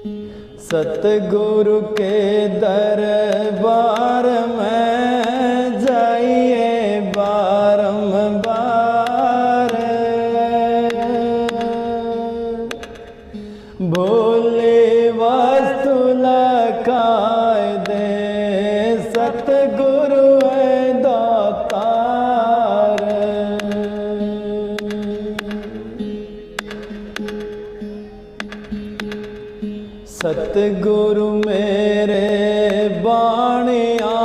सतगुरु के दरबार में जाइए बारंबार, भोले वास्तु लखाए दे सतगुरु है दातार। सतगुरु मेरे बाणिया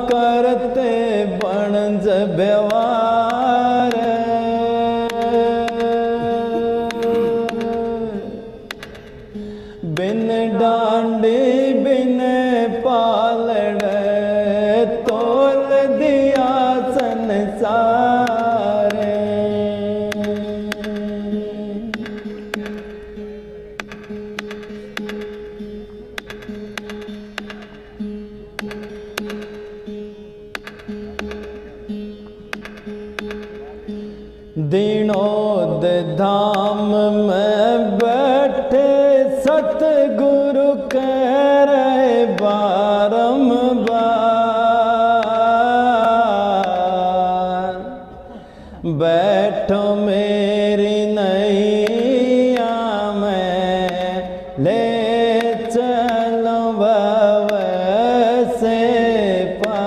करते बनज व्यवहार, बिन डांडी बिन पालड़ तोल दिया संसार। दीनोद धाम में बैठे सतगुरु कह रहे बारंबार, बैठो मेरी नैया में ले चलो भव से पार।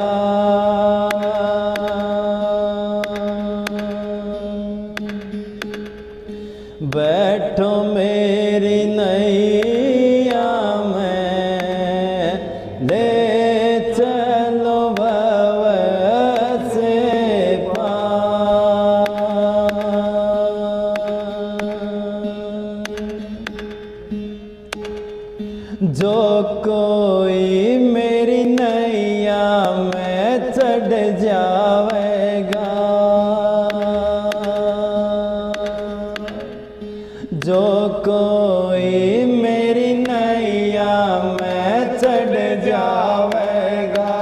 बैठो मेरी नैया में ले चलो भव से पार। जो कोई मेरी नैया में चढ़ जावेगा, जो कोई मेरी नैया में चढ़ जावेगा,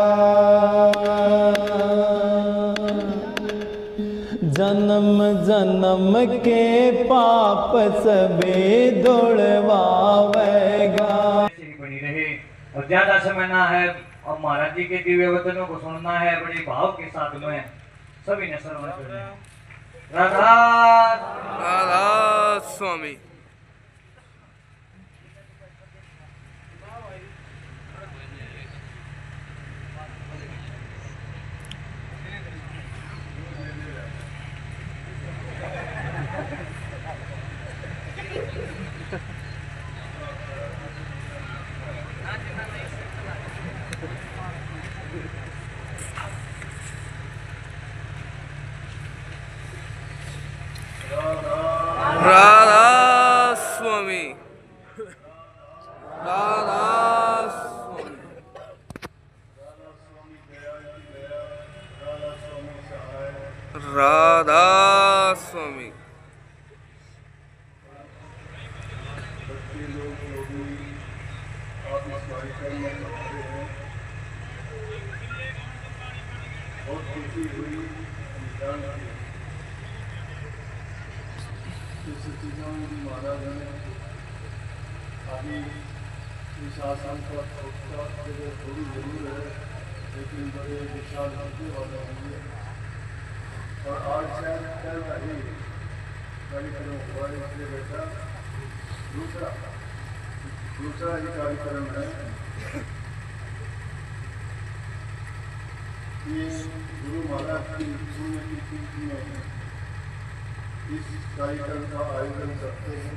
जन्म जन्म के पाप सभी धुलवावेगा। बनी रहे और ज्यादा समय ना है और महाराज जी के दिव्य वचनों को सुनना है, बड़े भाव के साथ में सभी ने श्रवण करना है। राधा राधा स्वामी। राधा स्वामी। राधा स्वामी। राधा स्वामी। बहुत खुशी हुई सच्चिदानंद महाराज ने अभी इस आसन का थोड़ी जरूर है, लेकिन बड़े विशाल होते वाले होंगे। और आज शायद कल ही कार्यक्रम हुआ, इसलिए बेटा दूसरा ही कार्यक्रम है। ये गुरु महाराज की पुण्यतिथि में इस कार्यक्रम का आयोजन करते हैं।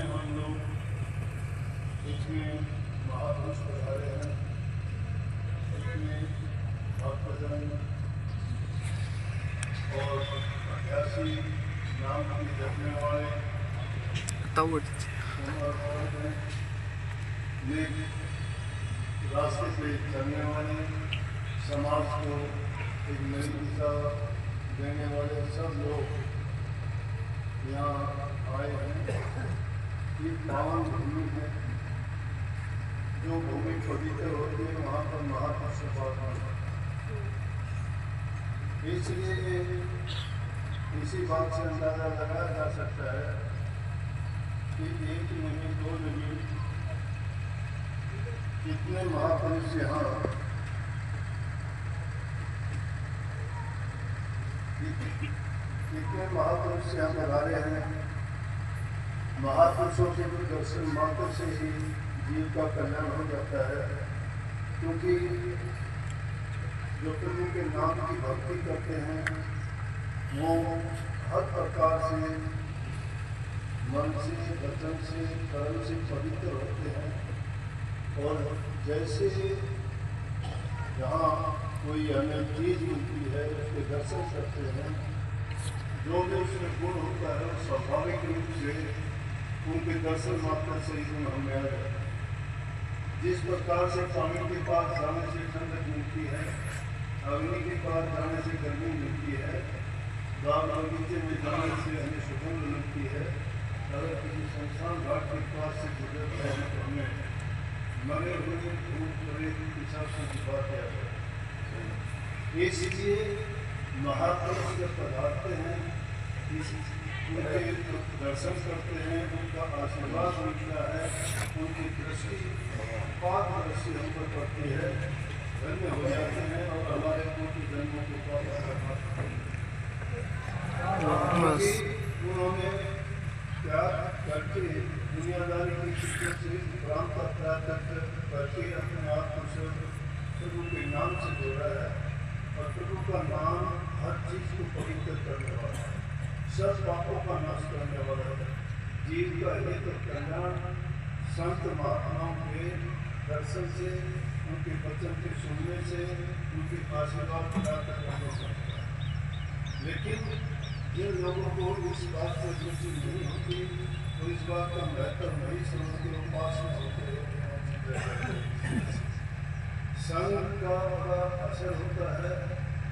हम लोग इसमें महापुरुष पधारे हैं, इसमें भक्तजन और अभ्यासी नाम की जपने वाले रास्ते पे चलने वाले, समाज को एक नई दिशा देने वाले सब लोग यहाँ आए हैं। ये पावन भूमि है, जो भूमि पवित्र होती है वहाँ पर महापुरुष पावन, इसलिए इसी बात से अंदाजा लगाया जा सकता है कि एक नहीं दो नहीं कितने महापुरुष यहाँ कितने महापुरुष यहाँ पधारे हैं। महापुरुषों के भी दर्शन मात्र से ही जीव का कल्याण हो जाता है, क्योंकि जो प्रभु के नाम की भक्ति करते हैं वो हर प्रकार से मन से, वचन से, कर्म से पवित्र होते हैं। और जैसे जहाँ कोई हमें चीज़ मिलती है उसके दर्शन करते हैं, जो भी उसमें गुण होता है स्वाभाविक रूप से उनके दर्शन मात्र से ही गुण हमें आ जाता है। जिस प्रकार से पानी के पास जाने से ठंडक मिलती है, अग्नि के पास जाने से गर्मी मिलती है, बाग बगीचे में जाने से हमें सुगंध मिलती है, अगर किसी शमशान घाट के पास से गुजरते हैं तो हमें मरे हुए भूत प्रेत पिशाचों की बात याद है। इसलिए महापुरुष जब पधारते हैं, उनके दर्शन करते हैं, उनका आशीर्वाद मिलता है, उनकी दृष्टि पाक दृष्टि हम पर पड़ती है, धन्य हो जाते हैं और हमारे कोटि जन्मों को प्राप्त करते हैं। उन्होंने त्याग करके दुनियादारी की शिक्षा से प्रांत त्याग करके अपने आप को प्रभु के नाम से जोड़ा है। और प्रभु का नाम हर चीज को पवित्र करने वाला है, सब पापों का नाश करने वाला है। जीव का हित और कल्याण संत महात्माओं के दर्शन से, उनके वचन के सुनने से, उनके आशीर्वाद प्राप्त करने से। लेकिन जिन लोगों को इस बात पर रुचि नहीं होती और इस बात का महत्व नहीं समझते, उपास में होते संग का बड़ा असर होता है।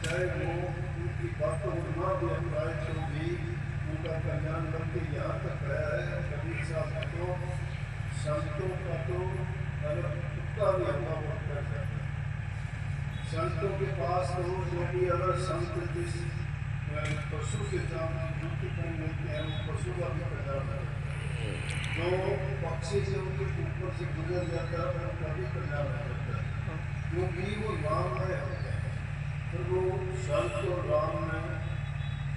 चाहे वो उनकी बातों में ना भी अभिप्राय तो भी उनका कल्याण करके यहाँ तक गया है। कभी साहब तो संतों का तो कुत्ता भी हमला बहुत कर जाता है। संतों के पास तो जो भी अगर संत जिस पशु के जान ड्यूटी पर मिलते हैं, वो पशु का भी कल्याण है। जो पक्षी से उनके ऊपर से गुजर जाता है उनका भी कल्याण हो जाता है, क्योंकि वो राम में होते हैं। तो वो संत और राम में,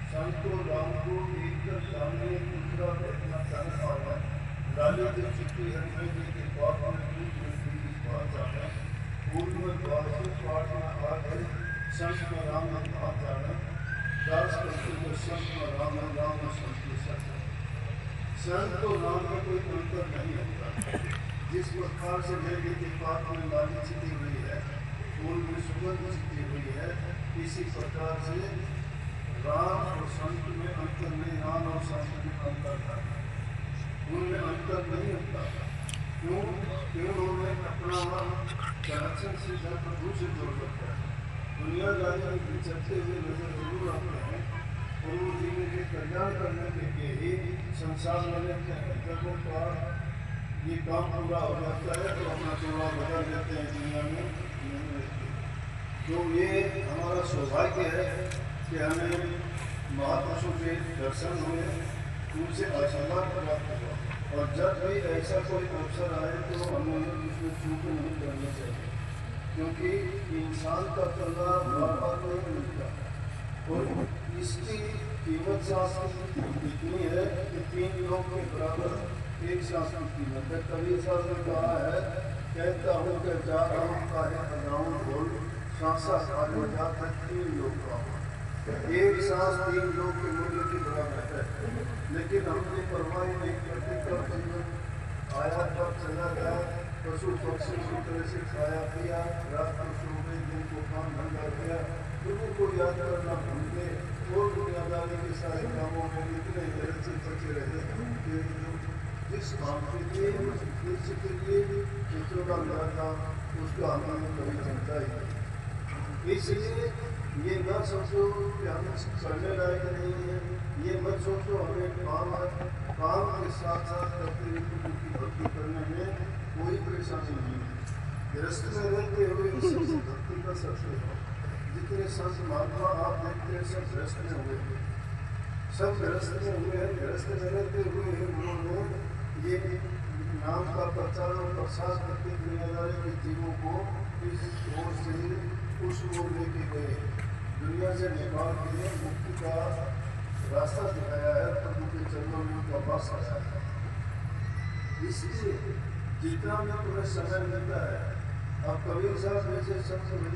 संत और राम को एकदम सामने दूसरा देखना चाहने वाला लाली जो चिट्ठी हमें जी के पास में दूध मिलती इस बात जाना पूर्व में द्वार से पाठ में आ गए संत में राम में बात जाना दास करते हुए संत में राम में राम में संत संत और राम में कोई अंतर नहीं होता। जिस प्रकार से मेरे के पास में लाली छिटी हुई है, फूल में सुगंध छिटी हुई है, इसी प्रकार से राम और संत में अंतर नहीं, राम और संत में अंतर था, उनमें अंतर नहीं होता। क्यों? उन्होंने अपना कनेक्शन सीधा प्रभु से जोड़ रखा है। दुनियादारी में विचरते हुए नजर जरूर आते हैं, प्रभु जी के कल्याण करने के लिए ही संसार में रहते हैं। जब उनका ये काम पूरा हो जाता है तो अपना जोड़ा बदल देते हैं, दुनिया में नहीं रहते। तो ये हमारा सौभाग्य है कि हमें महापुरुषों के दर्शन हुए, उनसे आशीर्वाद प्राप्त हुआ। और जब भी ऐसा कोई अवसर आए तो हमें उसमें चूक नहीं करनी चाहिए, क्योंकि इंसान का कला बार-बार नहीं मिलता। और इसकी कीमत शास्त्र इतनी है कि 3 लोग के बराबर एक शास्त्र की कीमत है। कबीर साहब ने कहा है, कहता हूँ कि जा रहा हूँ काहे बजाऊँ ढोल, सांसा खाने जाता 3 लोग का। एक सांस 3 लोग के मूल्य की बराबर है, लेकिन हमने परवाही नहीं करते। कब आया तब चला गया, पशु पक्षी की तरह से खाया पिया, रात को सो गए, दिन को काम धंधा किया, प्रभु को याद करना भूल गए और दुनियादारी के सारे कामों में इतने देर से बचे रहे कि जिस काम के लिए, उस उद्देश्य के लिए चित्रों मिला था उसका हमें कभी चिंता ही नहीं। इसलिए ये न सोचो कि हम करने लायक नहीं है, ये मत सोचो हमें काम के साथ साथ करते हुए प्रभु की भक्ति करने में कोई परेशानी नहीं है। गृहस्थ में रहते हुए इससे भक्ति कर सकते हो। जितने संत महात्मा आप देखते हैं सब गृहस्थ में हुए हैं, सब गृहस्थ में हुए हैं। गृहस्थ में रहते हुए उन्होंने ये नाम का प्रचार और प्रसार करते दुनियादारी के जीवों को इस ओर से उस ओर लेके गए, दुनिया से निकाल के मुक्ति का रास्ता दिखाया है, प्रभु के चरणों में उनका वास आया है। इसलिए जितना भी तुम्हें समय मिलता है, अब कबीर साहब जैसे शब्द में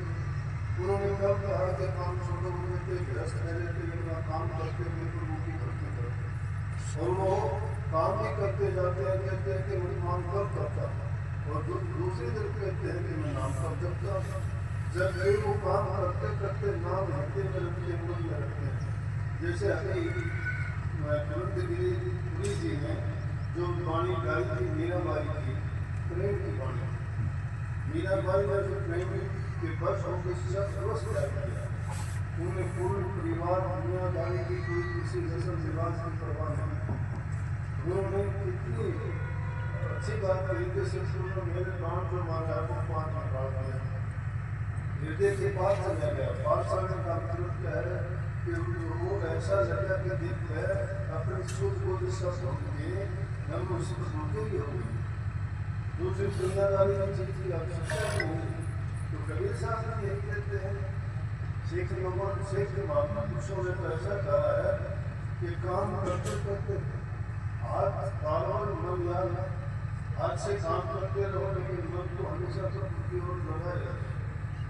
उन्होंने कब कहा कि काम छोड़ो, उन्होंने ग्रस्त रहने के लिए काम करते हुए प्रभु की भक्ति करते, और वो काम भी करते जाते हैं, कहते हैं कि मैं नाम कब करता हूँ, और दूसरी तरफ कहते हैं कि मैं नाम कब जपता हूँ। जब वे वो काम करते करते नाम हृदय में रखते, मन में रखते हैं। जैसे अभी तुरंतगिरी जी ने जो वाणी गाई थी मीराबाई की, प्रेम की वाणी, मीराबाई ने जो प्रेम के बस होकर सर्वस्व त्याग किया, उन्हें पूर्ण परिवार दुनियादारी की कोई किसी रस्म रिवाज की परवाह नहीं। उन्होंने कितनी अच्छी बात कही कि सिर्फ मेरे प्राण जो मारा है वो पान निकाल दिया, हृदय के पास चला गया। पाठशाला का मतलब क्या है कि वो ऐसा लगा कि दिल है अपनी सूझ को सब होंगे, हम उसको होते ही होंगे, दूसरी दुनियादारी की चीज की आवश्यकता नहीं होगी। तो कबीर साहब यही कहते हैं, शेख लोगों शेख के महापुरुषों ने तो ऐसा कहा है कि काम करते करते हाथ तालों मन याद, हाथ से काम करते रहो लेकिन मन को हमेशा प्रभु की ओर लगाए।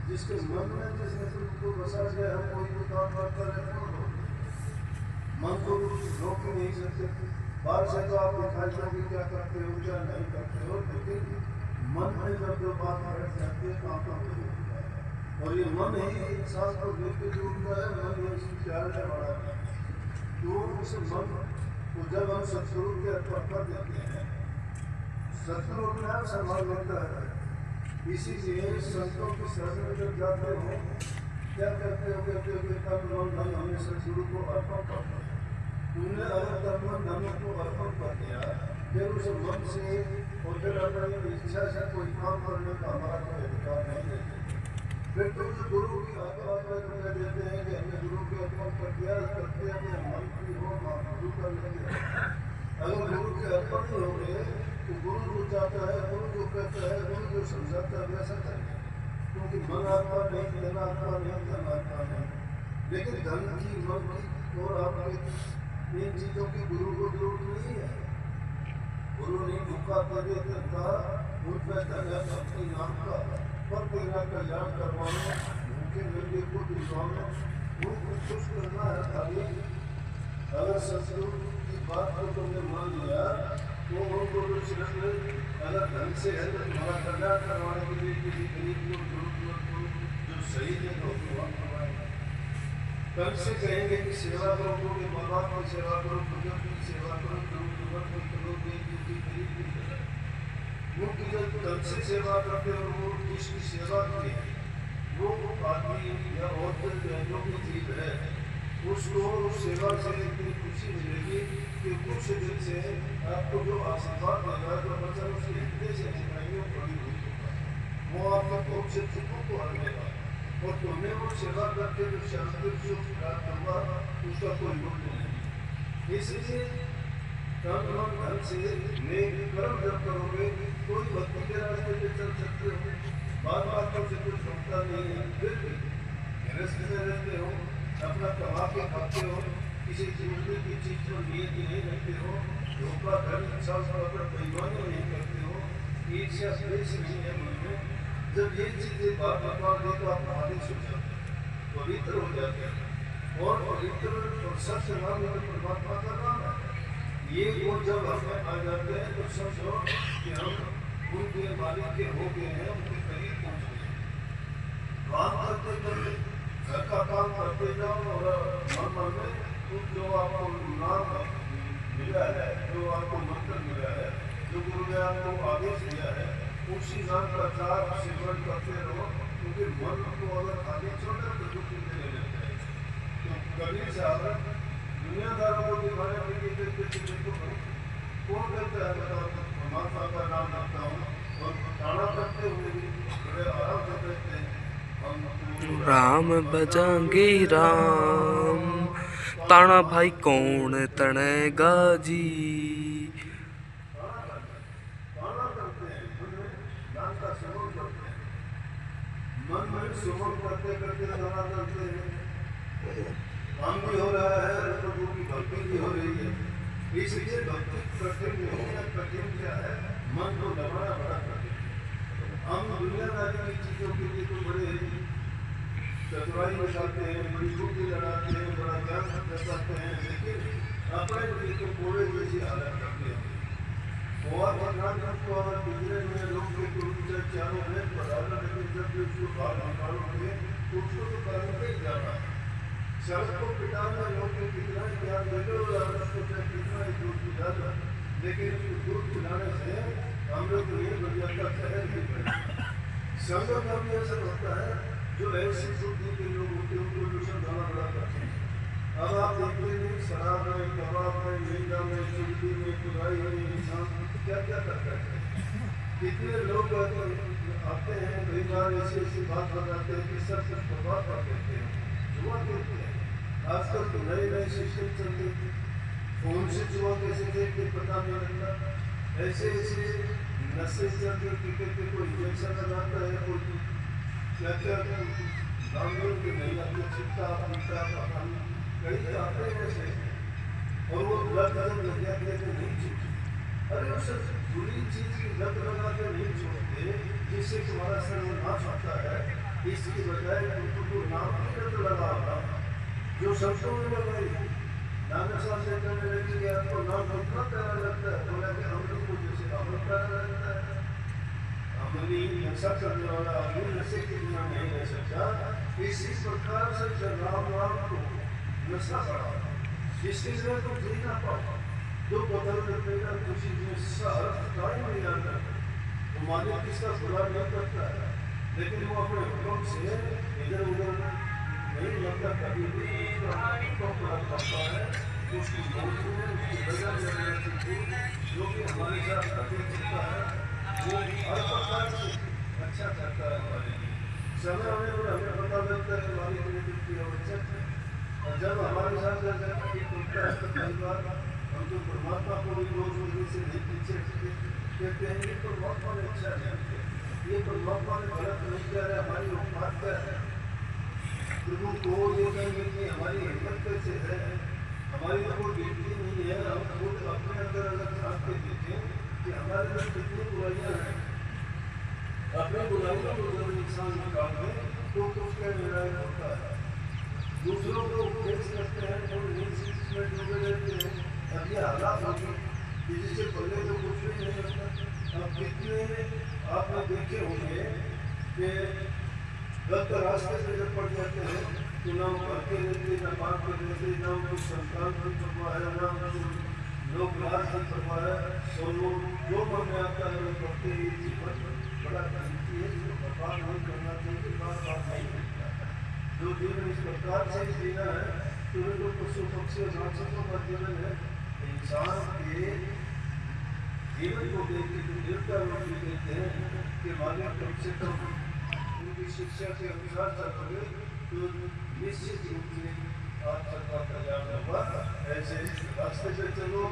जिसके मन में जिसने प्रभु को बसा गया है, कोई भी काम करता रहता है, मन को रोक ही नहीं सकते। बाहर से तो आप दिखाई दो कि क्या करते हो क्या नहीं करते हो, लेकिन मन में जब जो बात बैठ जाती है काम करते होता है, और ये मन ही इंसान को लेके जोड़ता है, मन ही उसकी प्यार में बड़ा है। तो उस मन को जब हम सतगुरु के अर्पण कर देते हैं, सतगुरु अपने आप संभाल लेता है। इसीलिए संतों की शरण में जब जाते हो क्या करते हो, कहते हो कि तन मन धन हमें सतगुरु को अर्पण करते हैं। तुमने अगर तन मन धन को अर्पण कर दिया, फिर उस मन से और फिर अपनी इच्छा से कोई काम करने का हमारा कोई अधिकार नहीं देते। फिर तुम जो गुरु की आज्ञा में देते हैं कि हमने गुरु के अर्पण कर दिया, करते हैं कि मन की हो गुरु कर लेते हैं। अगर गुरु के अर्पण नहीं हो गए तो गुरु जो चाहता है, गुरु जो कहता है, गुरु जो समझाता है वैसा करेंगे, क्योंकि मन आत्मा नहीं, धन आत्मा नहीं, धन आत्मा नहीं। लेकिन धन की, मन की और आपके इन चीजों की गुरु को जरूरत नहीं है। गुरु ने भूखा तेरे का उन पर धन अपनी नाम का पर तेरा कल्याण करवाना, भूखे नंगे को दिलवाना, उनको खुश करना है खाली। अगर सतगुरु की बात को तुमने मान लिया तो उनको अगर ढंग से है तो तुम्हारा कल्याण करवाने के लिए किसी गरीब को जरूरतमंद को जो सही है तो करवाएंगे। कल से कहेंगे कि सेवा करो, उनके माँ बाप की सेवा करो, बुजुर्ग की सेवा करो, जरूरतमंद की करो, गरीब की करो। वो की जब कल से सेवा करते और वो उसकी सेवा की है, वो आदमी या औरत जो भी चीज है उसको उस सेवा से इतनी खुशी मिलेगी कि कुछ दिन से आपको जो आशीर्वाद देगा, जो वचन उसके हृदय से निकलेंगे बड़ी हुई होगा, वो आपके कोप से चुपों को हटाएगा, और तुम्हें वो सेवा करके जो शांति सुख प्राप्त होगा उसका कोई मूल्य नहीं। इसलिए कर्म धन से नेक कर्म जब करोगे कोई भक्ति के रास्ते पे चल सकते हो, बातों से कुछ होता नहीं है, फिर भी गृहस्थ में रहते हो, अपना कमा के खाते हो, किसी दूसरे की चीज को नियत नहीं रखते हो, धोखा धन पर बेईमानी नहीं करते हो, ईर्ष्या द्वेष नहीं है मन में। जब ये चीजें बात बताओगे तो आप आदेश हो जाते हैं, पवित्र हो जाते हैं, और पवित्र और सत्य नाम परमात्मा का नाम है। ये गुण जब हमें आ जाते हैं तो समझो कि हम उनके मालिक के हो गए हैं, उनके करीब पहुँच गए। काम करते करते घर का काम करते जाओ और मन में जो आपको नाम मिला है, जो आपको मंत्र मिला है, जो गुरु ने आपको आदेश दिया है, उसी नाम का चार सेवन करते रहो, क्योंकि मन को अगर आगे छोड़े तो दुख मिलने लगता है। तो कबीर साहब दुनियादारों को दिखाने के लिए देखो कौन कहता है बताओ, परमात्मा का नाम रखता हूँ और ताना करते हुए भी बड़े आराम से कहते हैं राम बजांगे राम, ताना भाई कौन तनेगा जी। सुमन करते करते दवा करते हैं, काम भी हो रहा है और प्रभु की भक्ति भी हो रही है। इसलिए भक्ति कठिन नहीं है, कठिन क्या है, मन को दबाना बड़ा कठिन है। हम दुनियादारी की चीजों के लिए तो बड़े चतुराई निकालते हैं, बड़ी बुद्धि लगाते हैं, बड़ा ज्ञान करते हैं, लेकिन अपने लिए तो कोड़े जैसी हालत करते हैं। और भगवान को अगर पिछले में लोग के कुछ चारों में पढ़ाना, लेकिन जब भी उसको बाहर निकालोगे तो उसको तो करने पे जाना है। सड़क को पिटाना लोग के कितना ज्ञान दे दो और उसको चाहे कितना ही दूध पिला दो, लेकिन उसको दूध पिलाने से हम लोग को ये बढ़िया का शहर नहीं पड़ेगा। संगत का भी असर होता है, जो ऐसी बुद्धि के लोग होते हैं उनको दूषण डालना बड़ा कठिन है। अब आप देखते हैं शराब में, कबाब में, मीठा में, चुल्ली में, खुदाई में इंसान क्या क्या करता है। कितने लोग आते हैं, कई बार ऐसी ऐसी बात बताते हैं कि सब कुछ बर्बाद कर देते हैं, जुआ खेलते हैं। आजकल तो नए नए सिस्टम चलते हैं, फोन से जुआ कैसे खेलते पता नहीं लगता। ऐसे ऐसे नशे चलते क्रिकेट के, कोई इंजेक्शन लगाता है, कोई क्या क्या गाँव के नहीं आते, छिट्टा पीटा पानी कई आते हैं ऐसे, और वो लत लग जाते हैं नहीं छूटती। अरे उस बुरी चीज की लत लगा के नहीं छोड़ते जिससे तुम्हारा सर्वनाश होता है, इसकी बजाय तुमको नाम की लत लगा होगा जो संतों ने लगाई। नानक साहब से कहने लगी कि आपको नाम कितना प्यारा लगता है, बोला कि हम लोग को जैसे अमल प्यारा लगता है। अमली नशा करने वाला अमली नशे के बिना नहीं रह सकता। इसी प्रकार से राम राम को नशा पड़ा, जिसके लिए तुम जी ना पाओ, जो बदल देगा खुशी में टाइम नहीं आता। वो मालिक किसका बुरा नहीं करता है, लेकिन वो अपने हुक्म से इधर उधर नहीं लगता, कभी भी पूरा करता है। उसकी मौत में उसकी वजह जो कि हमारे साथ कभी चलता है, वो हर प्रकार से अच्छा करता है हमारे लिए। समय आने पर हमें पता लगता है मालिक ने कुछ किया आवश्यक है, और जब हमारे साथ टूटता है तो कई बार हम तो परमात्मा को भी रोज रोज से नहीं पीछे कहते हैं ये परमात्मा ने अच्छा नहीं किया, ये परमात्मा ने गलत नहीं किया है, हमारी औकात क्या है। प्रभु को ये कहेंगे कि हमारी हिम्मत कैसे है, हमारी तो कोई गिनती नहीं है। हम खुद अपने अंदर अगर झांक के देखें कि हमारे अंदर कितनी बुराइयां हैं, अपने बुराइयों को जब इंसान निकाल दे तो उसका निर्णय होता है। दूसरों को उपदेश करते हैं तो में डूबे रहते हैं। अब ये हालात होगी कि जिससे पहले तो कुछ भी नहीं होता। अब कितने आपने देखे होंगे कि गलत रास्ते से जब पड़ जाते हैं तो ना करते रहते, ना बात कर रहते, ना उनको संस्कार नहीं करवा है, ना लोग राज नहीं करवा है, और लोग जो मन में आता है वो करते ही जीवन बड़ा कीमती है, जो बर्बाद नहीं करना चाहिए, बार बार नहीं मिलता है। जो जीवन इस प्रकार से जीना है तो वे लोग पशु पक्षी और राक्षसों का जीवन है। इंसान के जीवन को देख के देवता लोग कहते हैं कि मालिक कम से कम उनकी शिक्षा के अनुसार चलोगे तो निश्चित रूप से आप सबका कल्याण होगा। ऐसे रास्ते पे चलो,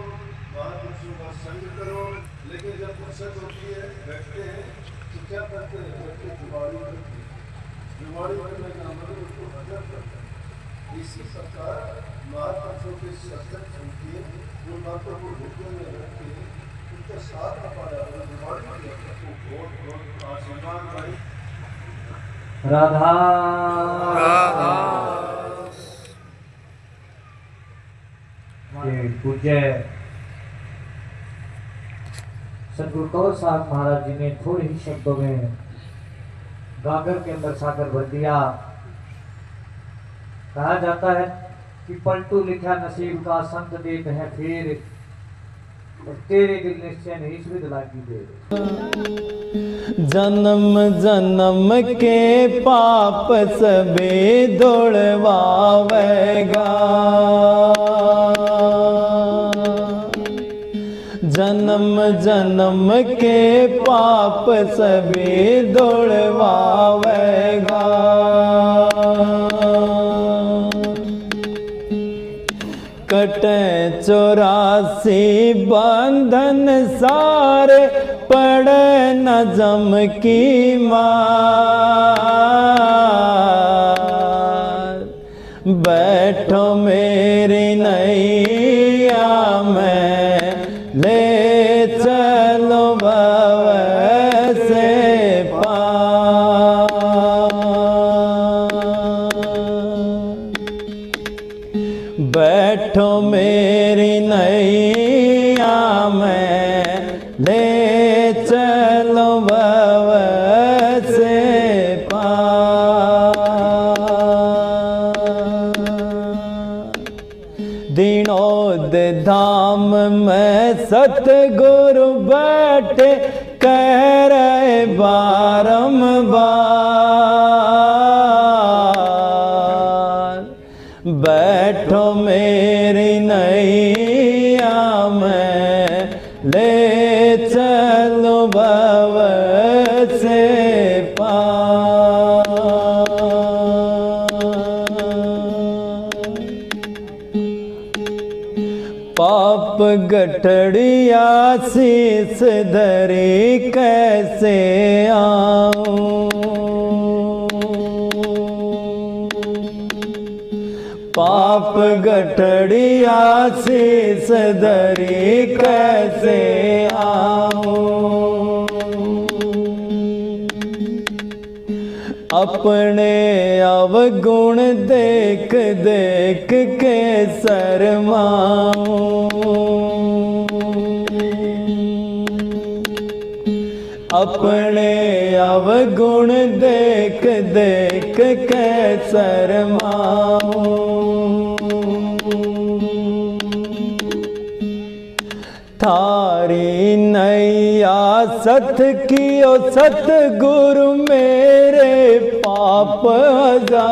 महापुरुषों का संग करो, लेकिन जब फुर्सत होती है बैठते हैं तो क्या करते हैं, बैठते जुबानी करते हैं, जुबानी करने का मतलब उसको हजम करते हैं। इसी प्रकार महापुरुषों के सत्संग सुनते उन बातों को ध्यान में रखते उनके साथ पाया जुबानी बहुत बहुत आशीर्वाद भाई। राधा ये पूज्य सदगुरु कौर साहब महाराज जी ने थोड़े ही शब्दों में गागर के अंदर सागर भर दिया। कहा जाता है कि पलटू लिखा नसीब का संत देत है फिर, और तेरे दिल निश्चय नहीं सुध लागी दे। जन्म जन्म के पाप सबे दौड़वावेगा, जन्म जन्म के पाप सबे दौड़वावेगा। कटे 84 बंधन सारे, पड़े न जम की मार। बैठो मेरी नैया में ले चलो भव से पार। बैठो मेरी नैया में ले चलो भव से पार। दीनोद धाम में सतगुरु बैठे कह रहे बारंबार। बैठो मेरी नैया में ले चलो भव से पार। पाप गठड़िया शीस धरी कैसे आऊं। पाप गठड़िया शीस धरी कैसे आऊं। अपने अवगुण देख देख के शर्माऊं। अपने अवगुण देख देख के शर्माऊं। थारी नैया सत कियो सतगुरु मेरे पाप हजार।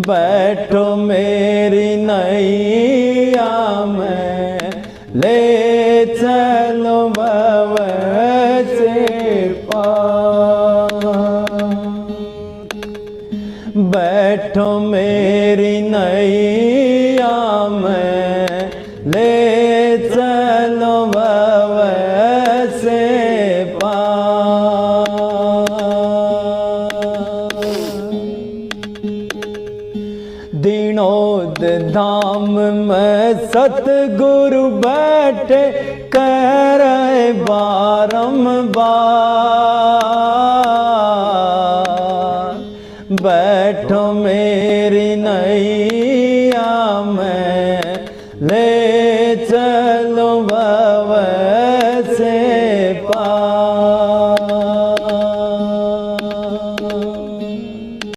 बैठो मेरी नैया में ले चलो भव से पार। बैठो मेरी नैया में ले चलो भव से पार। दीनोद धाम में सतगुरु बैठे कह रहे बारंबार। बैठो मेरी नैया में ले चलो भव